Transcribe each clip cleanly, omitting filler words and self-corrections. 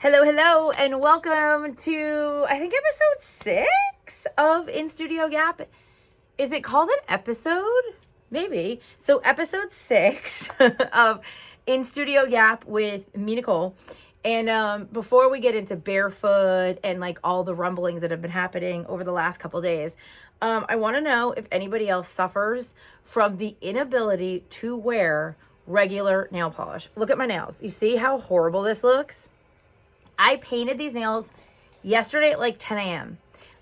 Hello, and welcome to, I think, episode 6 of In Studio Yap. Is it called an episode? Maybe. So episode 6 of In Studio Yap with me, Nicole. And before we get into Barefoot and like all the rumblings that have been happening over the last couple days, I want to know if anybody else suffers from the inability to wear regular nail polish. Look at my nails. You see how horrible this looks? I painted these nails yesterday at like 10 a.m.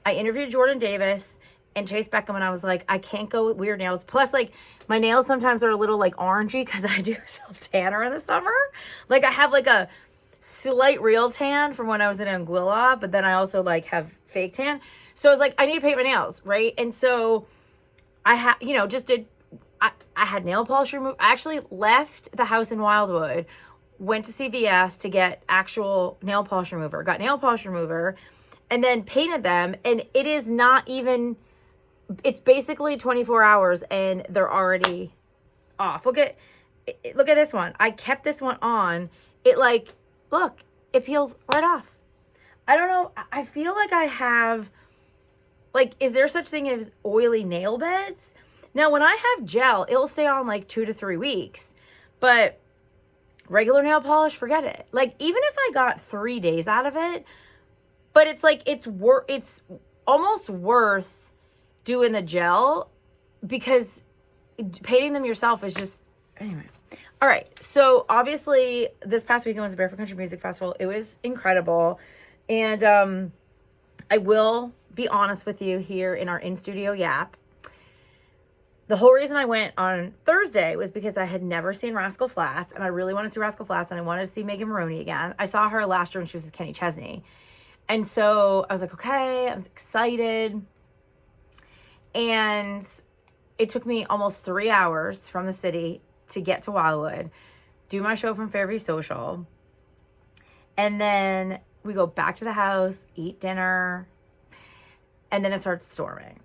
I interviewed Jordan Davis and Chase Beckham, and I was like, I can't go with weird nails. Plus, like, my nails sometimes are a little like orangey because I do self-tanner in the summer. Like, I have like a slight real tan from when I was in Anguilla, but then I also like have fake tan. So I was like, I need to paint my nails, right? And so I had, I had nail polish removed. I actually left the house in Wildwood, went to CVS to get actual nail polish remover, got nail polish remover, and then painted them. And it is not even, it's basically 24 hours and they're already off. Look at this one. I kept this one on. It like, look, it peels right off. I don't know. I feel like I have, like, is there such thing as oily nail beds? Now, when I have gel, it'll stay on like 2 to 3 weeks, but regular nail polish, forget it. Like, even if I got 3 days out of it, but it's like, it's almost worth doing the gel because painting them yourself is just, anyway. All right. So obviously this past weekend was the Barefoot Country Music Festival. It was incredible. And, I will be honest with you here in our In Studio Yap. The whole reason I went on Thursday was because I had never seen Rascal Flatts, and I really wanted to see Rascal Flatts, and I wanted to see Megan Maroney again. I saw her last year when she was with Kenny Chesney. And so I was like, okay, I was excited. And it took me almost 3 hours from the city to get to Wildwood, do my show from Fairview Social. And then we go back to the house, eat dinner, and then it starts storming,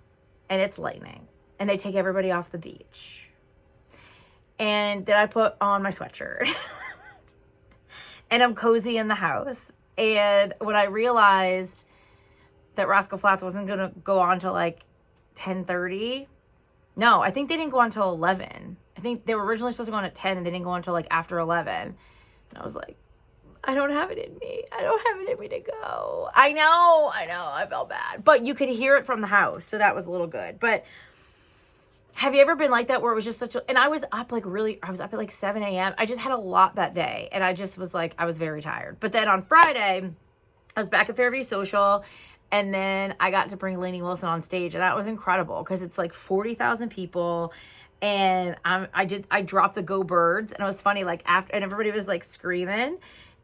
and it's lightning. And they take everybody off the beach. And then I put on my sweatshirt. And I'm cozy in the house. And when I realized that Rascal Flatts wasn't going to go on till like 10:30. No, I think they didn't go on till 11. I think they were originally supposed to go on at 10 and they didn't go on till like after 11. And I was like, I don't have it in me. I don't have it in me to go. I know. I felt bad. But you could hear it from the house. So that was a little good. But have you ever been like that where it was just and I was up at like 7 a.m. I just had a lot that day. And I just was like, I was very tired. But then on Friday, I was back at Fairview Social. And then I got to bring Lainey Wilson on stage. And that was incredible because it's like 40,000 people. And I dropped the Go Birds. And it was funny, like after, and everybody was like screaming.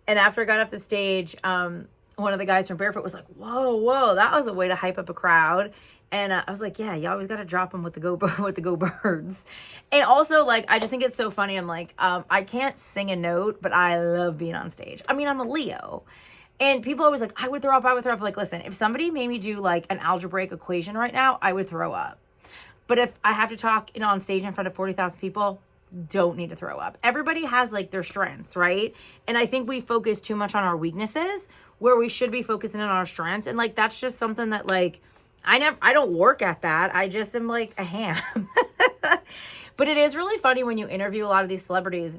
And after I got off the stage, one of the guys from Barefoot was like, whoa, that was a way to hype up a crowd. And I was like, yeah, you always got to drop them with the Go Birds. And also, like, I just think it's so funny. I'm like, I can't sing a note, but I love being on stage. I mean, I'm a Leo. And people always like, I would throw up. Like, listen, if somebody made me do like an algebraic equation right now, I would throw up. But if I have to talk, on stage in front of 40,000 people, don't need to throw up. Everybody has like their strengths, right? And I think we focus too much on our weaknesses where we should be focusing on our strengths. And like, that's just something that like, I don't work at that. I just am like a ham. But it is really funny when you interview a lot of these celebrities,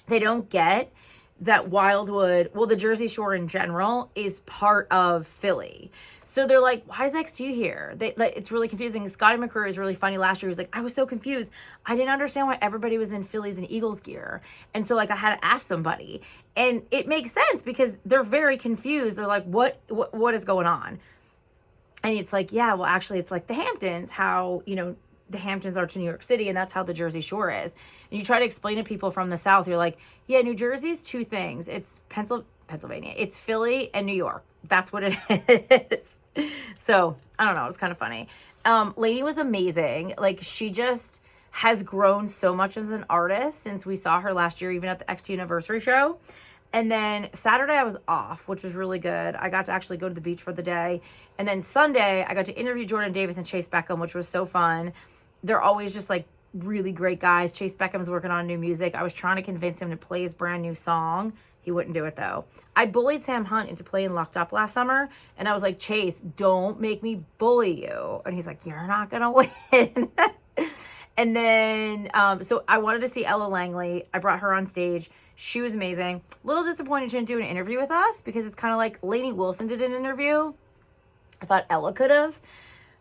they don't get that Wildwood, well, the Jersey Shore in general is part of Philly. So they're like, why is XTU here? It's really confusing. Scotty McCrew is really funny. Last year, he was like, I was so confused. I didn't understand why everybody was in Phillies and Eagles gear. And so like I had to ask somebody. And it makes sense because they're very confused. They're like, what is going on? And it's like, yeah, well, actually, it's like the Hamptons, how, the Hamptons are to New York City, and that's how the Jersey Shore is. And you try to explain to people from the South, you're like, yeah, New Jersey's two things. It's Pennsylvania. It's Philly and New York. That's what it is. So, I don't know. It's kind of funny. Lainey was amazing. Like, she just has grown so much as an artist since we saw her last year, even at the XT Anniversary show. And then Saturday I was off, which was really good. I got to actually go to the beach for the day. And then Sunday I got to interview Jordan Davis and Chase Beckham, which was so fun. They're always just like really great guys. Chase Beckham's working on new music. I was trying to convince him to play his brand new song He wouldn't do it though. I bullied Sam Hunt into playing Locked Up last summer. And I was like, Chase, don't make me bully you. And he's like, you're not going to win. And then, so I wanted to see Ella Langley. I brought her on stage. She was amazing. A little disappointed she didn't do an interview with us because it's kind of like Lainey Wilson did an interview. I thought Ella could have.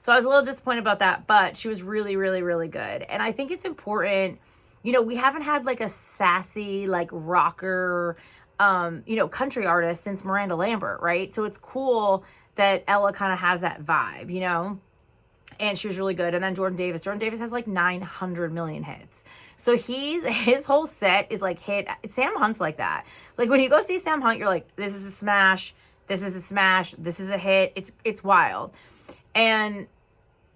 So I was a little disappointed about that, but she was really, really, really good. And I think it's important, you know, we haven't had like a sassy, like rocker, you know, country artist since Miranda Lambert, right? So it's cool that Ella kind of has that vibe, you know? And she was really good. And then Jordan Davis has like 900 million hits. So his whole set is like hit. Sam Hunt's like that. Like when you go see Sam Hunt, you're like, this is a smash. This is a smash. This is a hit. It's wild. And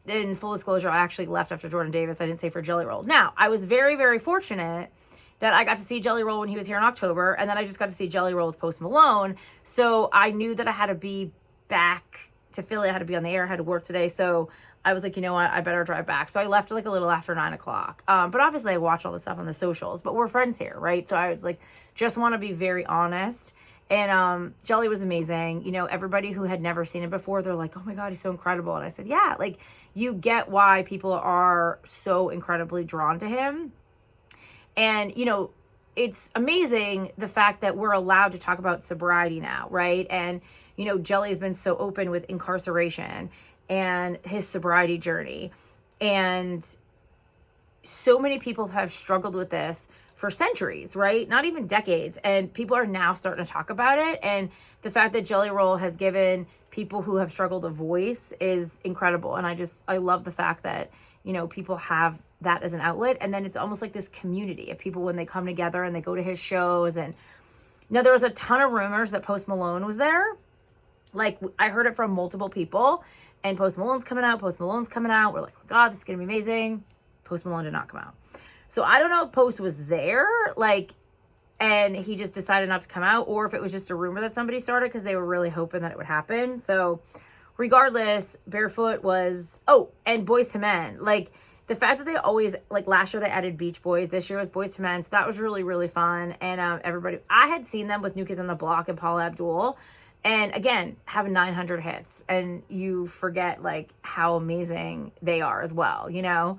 in full disclosure, I actually left after Jordan Davis. I didn't say for Jelly Roll. Now, I was very, very fortunate that I got to see Jelly Roll when he was here in October. And then I just got to see Jelly Roll with Post Malone. So I knew that I had to be back to Philly. I had to be on the air. I had to work today. So I was like, you know what? I better drive back. So I left like a little after 9 o'clock. But obviously I watch all the stuff on the socials. But we're friends here, right? So I was like, just want to be very honest. And Jelly was amazing. You know, everybody who had never seen him before, they're like, oh my God, he's so incredible. And I said, yeah, like you get why people are so incredibly drawn to him. And, you know, it's amazing the fact that we're allowed to talk about sobriety now, right? And, you know, Jelly has been so open with incarceration and his sobriety journey. And so many people have struggled with this for centuries, right? Not even decades. And people are now starting to talk about it. And the fact that Jelly Roll has given people who have struggled a voice is incredible. And I love the fact that, you know, people have that as an outlet. And then it's almost like this community of people when they come together and they go to his shows. And you know, there was a ton of rumors that Post Malone was there. Like I heard it from multiple people. And Post Malone's coming out. We're like, oh God, this is going to be amazing. Post Malone did not come out. So I don't know if Post was there, like, and he just decided not to come out, or if it was just a rumor that somebody started because they were really hoping that it would happen. So regardless, Barefoot was, and Boyz II Men. Like, the fact that they always, like, last year they added Beach Boys. This year was Boyz II Men. So that was really, really fun. And everybody, I had seen them with New Kids on the Block and Paula Abdul. And again, having 900 hits. And you forget, like, how amazing they are as well, you know?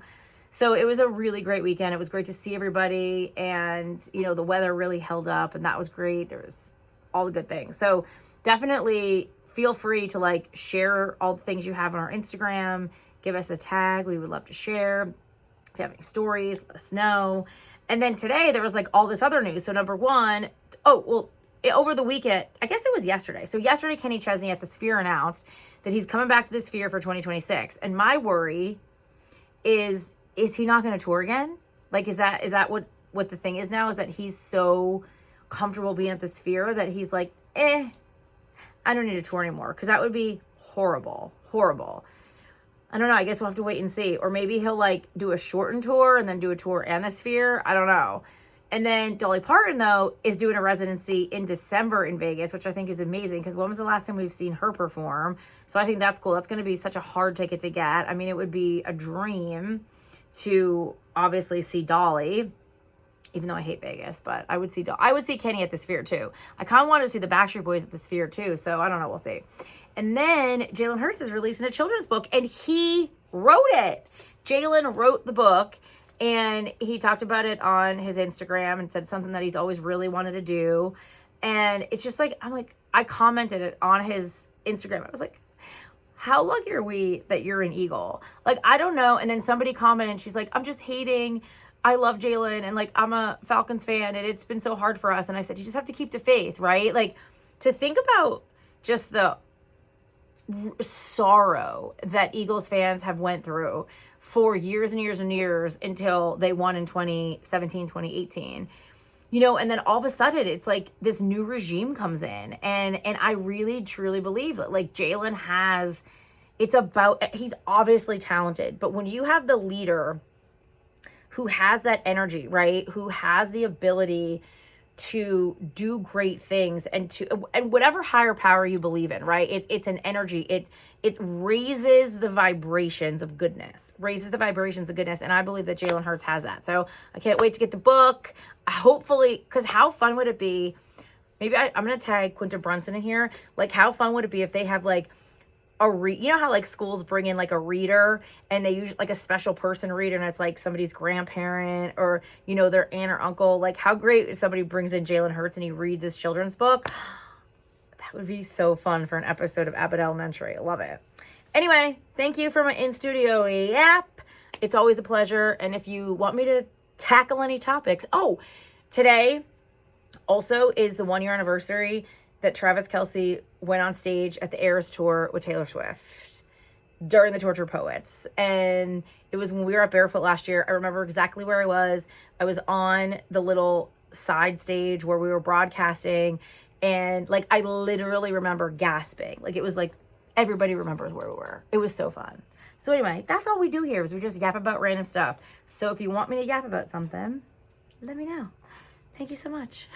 So it was a really great weekend. It was great to see everybody. And, you know, the weather really held up. And that was great. There was all the good things. So definitely feel free to, like, share all the things you have on our Instagram. Give us a tag. We would love to share. If you have any stories, let us know. And then today there was, like, all this other news. So number one, over the weekend, I guess it was yesterday. So yesterday, Kenny Chesney at the Sphere announced that he's coming back to the Sphere for 2026. And my worry is he not going to tour again? Like, is that what the thing is now? Is that he's so comfortable being at the Sphere that he's like, I don't need to tour anymore. Because that would be horrible. I don't know. I guess we'll have to wait and see. Or maybe he'll, like, do a shortened tour and then do a tour and the Sphere. I don't know. And then Dolly Parton, though, is doing a residency in December in Vegas, which I think is amazing because when was the last time we've seen her perform? So I think that's cool. That's going to be such a hard ticket to get. I mean, it would be a dream to obviously see Dolly, even though I hate Vegas, but I would see Kenny at the Sphere too. I kind of want to see the Backstreet Boys at the Sphere too. So I don't know. We'll see. And then Jalen Hurts is releasing a children's book and he wrote it. Jalen wrote the book. And he talked about it on his Instagram and said something that he's always really wanted to do. And it's just like, I commented it on his Instagram. I was like, how lucky are we that you're an Eagle? Like, I don't know. And then somebody commented and she's like, I'm just hating. I love Jalen and, like, I'm a Falcons fan and it's been so hard for us. And I said, you just have to keep the faith, right? Like, to think about just the sorrow that Eagles fans have went through for years and years and years until they won in 2017, 2018, you know, and then all of a sudden it's like this new regime comes in and I really truly believe that, like, Jalen he's obviously talented, but when you have the leader who has that energy, right, who has the ability to do great things and whatever higher power you believe in, right? It's an energy. It raises the vibrations of goodness. And I believe that Jalen Hurts has that. So I can't wait to get the book. Hopefully, because how fun would it be? Maybe I'm going to tag Quinta Brunson in here. Like, how fun would it be if they have like you know how like schools bring in like a reader and they use like a special person reader and it's like somebody's grandparent or, you know, their aunt or uncle. Like, how great if somebody brings in Jalen Hurts and he reads his children's book. That would be so fun for an episode of Abbott Elementary. I love it. Anyway, thank you for my In Studio Yap. It's always a pleasure. And if you want me to tackle any topics, today also is the 1 year anniversary that Travis Kelce went on stage at the Eras Tour with Taylor Swift during the Tortured Poets. And it was when we were at Barefoot last year. I remember exactly where I was. I was on the little side stage where we were broadcasting. And like, I literally remember gasping. Like, it was like, everybody remembers where we were. It was so fun. So anyway, that's all we do here is we just yap about random stuff. So if you want me to yap about something, let me know. Thank you so much.